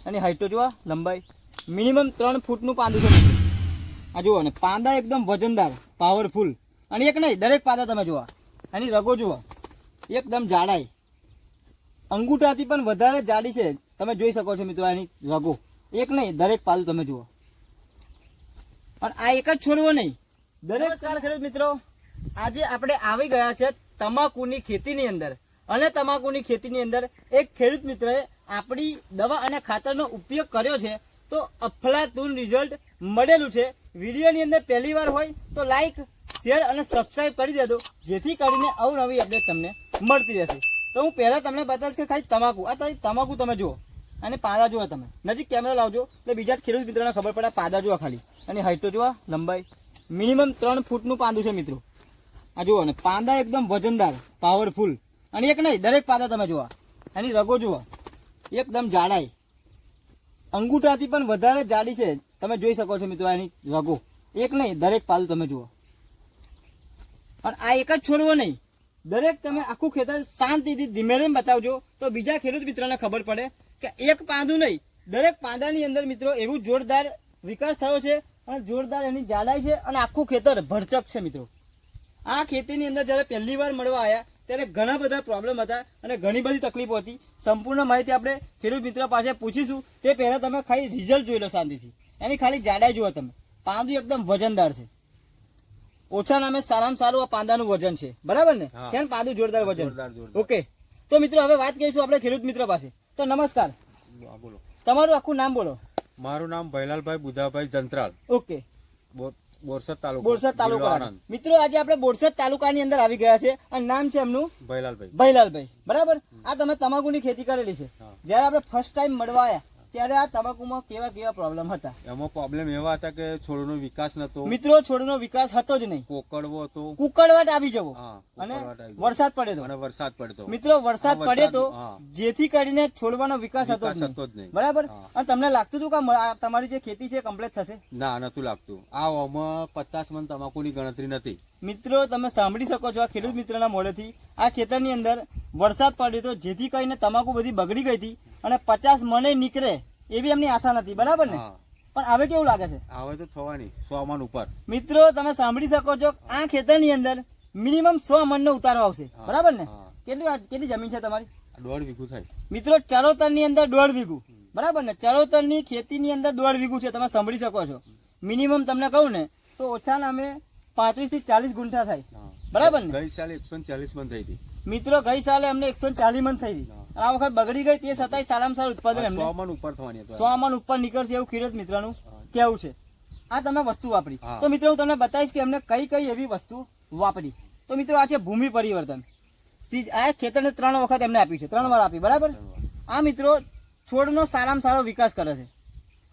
અને હાઈટ તો જુઓ, લંબાઈ મિનિમમ 3 ફૂટનું પાંદું છે. આ જુઓ ને, પાંદા એકદમ વજનદાર, પાવરફુલ. અને એક નહીં, દરેક પાંદા તમે જુઓ. આની રગો જુઓ, એકદમ જાડાઈ, અંગૂઠાથી પણ વધારે જાડી છે. તમે જોઈ શકો છો મિત્રો, આની રગો એક નહીં, દરેક પાદું તમે જુઓ. અને આ એક જ છોડવો નહીં, દરેક ખેડૂત મિત્રો, આજે આપણે આવી ગયા છે તમાકુની ખેતીની અંદર. અને તમાકુની ખેતીની અંદર એક ખેડૂત મિત્રએ આપણી દવા અને ખાતરનો ઉપયોગ કર્યો છે, તો અફલાતુન રિઝલ્ટ મળેલું છે. વિડીયોની અંદર પહેલી વાર હોય તો લાઈક, શેર અને સબસ્ક્રાઇબ કરી દેજો, જેથી કરીને અવનવી અપડેટ તમને મળતી રહેશે. તો હું પહેલા તમને બતાવીશ કે ખાલી તમાકુ, આ તમાકુ તમે જુઓ, અને પાદા જુઓ. તમે નજીક કેમેરા લાવજો એટલે બીજા જ ખેડૂત મિત્રોને ખબર પડે. પાદા જુઓ ખાલી, અને હાઈટ તો જુઓ, લંબાઈ મિનિમમ 3 ફૂટનું પાંદું છે મિત્રો. આ જુઓ ને, પાંદા એકદમ વજનદાર, પાવરફુલ. અને એક નહીં, દરેક પાદા તમે જુઓ. એની રગો જુઓ, એકદમ જાડાઈ, અંગૂઠાથી પણ વધારે જાડી છે. તમે જોઈ શકો છો મિત્રો, એની રગો એક નહીં, દરેક પાદું તમે જુઓ. અને આ એક જ છોડવો નહીં, દરેક તમે આખું ખેતર શાંતિથી ધીમે ધીમે બતાવજો, તો બીજા ખેડૂત મિત્રોને ખબર પડે કે એક પાંદું નહીં, દરેક પાંદાની અંદર મિત્રો એવું જોરદાર વિકાસ થયો છે, અને જોરદાર એની જાડાઈ છે, અને આખું ખેતર ભરચક છે મિત્રો. આ ખેતીની અંદર જ્યારે પહેલી વાર મળવા આવ્યા ત્યારે ઘણા બધા પ્રોબ્લેમ હતા અને ઘણી બધી તકલીફો હતી. સંપૂર્ણ માહિતી આપણે ખેડૂત મિત્ર પાસે પૂછીશું. તે પહેલા તમે ખાલી રિઝલ્ટ જોઈ લો શાંતિથી. એની ખાલી જાડાઈ જુઓ તમે, પાંદું એકદમ વજનદાર છે. ઓછા નામે સારામાં સારું આ પાંદાનું વજન છે, બરાબર ને? છે ને પાંદું જોરદાર વજન. ઓકે, તો મિત્રો હવે વાત કરીશું આપણે ખેડૂત મિત્ર પાસે. તો નમસ્કાર, બોલો. તમારું આખું નામ બોલો. મારું નામ ભૈલાલભાઈ બુધાભાઈ જંત્રાલ, ઓકે, બોરસદ તાલુકો. બોરસદ તાલુકા. મિત્રો આજે આપણે બોરસદ તાલુકાની અંદર આવી ગયા છે, અને નામ છે એમનું ભૈલાલભાઈ, બરાબર? આ તમે તમાકુની ખેતી કરેલી છે. જયારે આપણે ફર્સ્ટ ટાઈમ મળવા આવ્યા ત્યારે આ તમાકુમાં કેવા કેવા પ્રોબ્લેમ હતા? એમાં પ્રોબ્લેમ એવા હતા કે છોડનો વિકાસ નતો મિત્રો, છોડનો વિકાસ હતો જ નહીં, કોકડવો હતો, કુકડવાટ આવી જવો, અને વરસાદ પડે તો મિત્રો, વરસાદ પડે તો જેથી કરીને છોડવાનો વિકાસ હતો જ નહીં, બરાબર? અને તમને લાગતું હતું કે તમારી જે ખેતી છે કમ્પ્લીટ થશે? ના, નતું લાગતું. આ 50 મણ તમાકુની ગણતરી નથી. મિત્રો તમે સાંભળી શકો છો આ ખેડૂત મિત્રના મોઢેથી, આ ખેતરની અંદર વરસાદ પડ્યો તો જેથી કરીને તમાકુ બધી બગડી ગઈ હતી, અને 50 મણે નીકળે એવી એમની આશા નથી, બરાબર ને? પણ હવે કેવું લાગે છે? હવે તો થવાની 100 મણ ઉપર. મિત્રો તમે સાંભળી શકો છો, આ ખેતરની અંદર મિનિમમ 100 મણનો ઉતારો આવશે, બરાબર ને? કેટલી જમીન છે તમારી? 1.5 વીઘું થાય મિત્રો. ચરોતર ની અંદર 1.5 વીઘું, બરાબર ને? ચરોતર ની ખેતી ની અંદર 1.5 વીઘું છે. તમે સાંભળી શકો છો. મિનિમમ તમને કહું ને તો ઓછા નામે 35 થી 40 ગુંઠા થાય, બરાબર ને? ગઈ સાલે 140 મણ થઈ હતી મિત્રો. ગઈ સાલે અમને 140 મણ થઈ હતી. આ વખત બગડી ગઈ તે છતાંય સારામાં સારું ઉત્પાદન એમને 100 મણ ઉપર થવાની હતી. 100 મણ ઉપર નીકળશે એવું ખેડૂત મિત્રનું કેવું છે. આ તમે વસ્તુ વાપરી. તો મિત્રો હું તમને બતાવીશ કે એમને કઈ કઈ એવી વસ્તુ વાપરી. તો મિત્રો આ છે ભૂમિ પરિવર્તન. આ ખેતરને 3 વખત એમને આપી છે, 3 વાર આપી, બરાબર? આ મિત્રો છોડનો સારામાં સારો વિકાસ કરે છે.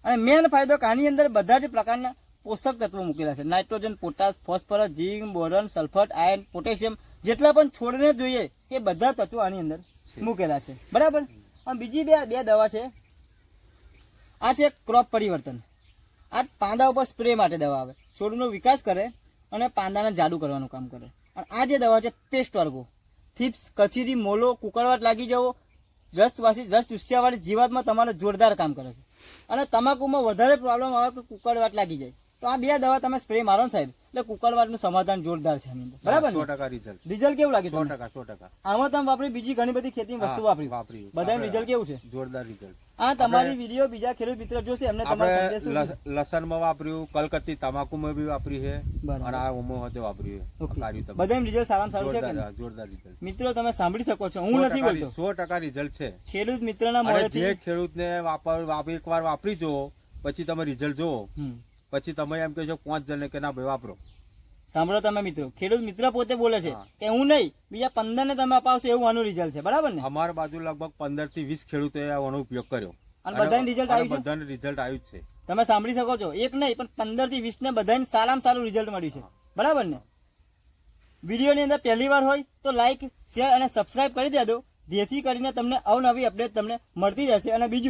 અને મેન ફાયદો કે આની અંદર બધા જ પ્રકારના પોષક તત્વો મૂકેલા છે. નાઇટ્રોજન, પોટાશ, ફોસ્ફરસ, ઝીંક, બોરોન, સલ્ફર, આયર્ન, પોટેશિયમ, જેટલા પણ છોડને જોઈએ એ બધા તત્વો આની અંદર મૂકેલા છે, બરાબર? અને બીજી બે દવા છે. આ છે ક્રોપ પરિવર્તન. આ પાંદા ઉપર સ્પ્રે માટે દવા આવે, છોડનો વિકાસ કરે અને પાંદાને જાડુ કરવાનું કામ કરે. અને આ જે દવા છે પેસ્ટ વર્ગો, થીપ્સ, કચીરી, મોલો, કુકરવાટ લાગી જવો, રસ ચૂસ્યાવાળી જીવાતમાં તમારે જોરદાર કામ કરે છે. અને તમાકુમાં વધારે પ્રોબ્લેમ આવે કે કુકરવાટ લાગી જાય, તો આ 2 દવા તમે સ્પ્રે મારો સાહેબ, એટલે કુકરવાટનું સમાધાન જોરદાર છે આની અંદર, બરાબર? 100% રિઝલ્ટ કેવું લાગે? 100%. આમાં તમે વાપરી બીજી ઘણી બધી ખેતી વસ્તુ વાપરી, બધા રિઝલ્ટ કેવું છે? જોરદાર રિઝલ્ટ. આ તમારી વિડીયો બીજા ખેડૂત મિત્રો જોશે, એમને તમારો સંદેશ શું છે? લસણમાં વાપર્યું, કલકત્તી તમાકુમાં બી વાપરી છે, અને આ ઓમો હતે વાપર્યું છે. બધા રિઝલ્ટ સારામાં સારું છે કે જોરદાર રિઝલ્ટ. મિત્રો તમે સાંભળી શકો છો, હું નથી બોલતો, 100% રિઝલ્ટ છે ખેડૂત મિત્રના મોઢેથી. જે ખેડૂતને એકવાર વાપરી જુઓ, પછી તમે રિઝલ્ટ જુઓ, પછી તમે એમ કહેશો 5 જણને કે ના ભાઈ વાપરો. સાંભળો તમે મિત્રો, ખેડૂત મિત્ર પોતે બોલે છે કે હું નહીં, બીજા 15 ને તમે અપાવશો એવું આનું રિઝલ્ટ છે, બરાબર ને? અમારા બાજુ લગભગ 15 થી 20 ખેડૂતોએ આનો ઉપયોગ કર્યો, અને બધાને રિઝલ્ટ આવ્યું છે. બધાને રિઝલ્ટ આવ્યું છે. તમે સાંભળી શકો છો, એક નહીં પણ 15 થી 20 ને બધાને સારામાં સારું રિઝલ્ટ મળ્યું છે, બરાબર ને? વિડીયોની અંદર પહેલી વાર હોય તો લાઈક, શેર અને સબસ્ક્રાઇબ કરી દેજો, જેથી કરીને તમને અવનવી અપડેટ તમને મળતી રહેશે. અને બીજું